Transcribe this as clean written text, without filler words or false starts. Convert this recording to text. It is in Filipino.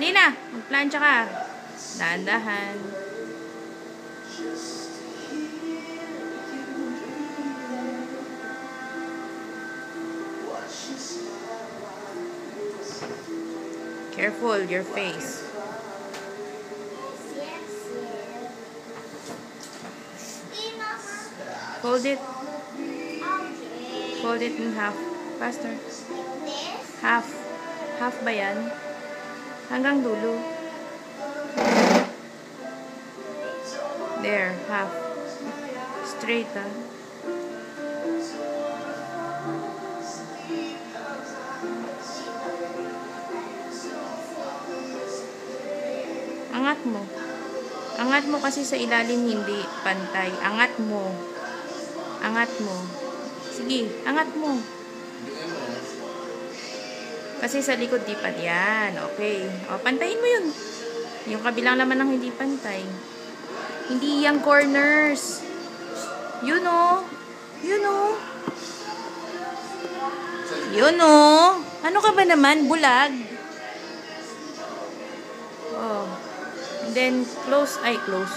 Dali na. Magplancha ka. Dahan-dahan. Careful, your face. Fold it. Fold it in half. Faster. Half. Half ba yan? Hanggang dulo. There, half. Straight, ah. Angat mo. Angat mo kasi sa ilalim hindi pantay. Angat mo. Angat mo. Sige, angat mo. Kasi sa likod di pa yan. Okay. O, pantayin mo yun. Yung kabilang laman ng hindi pantay. Hindi yung corners. Yun o. Yun o. Yun o. Ano ka ba naman? Bulag. Oh. And then, close. Ay, close.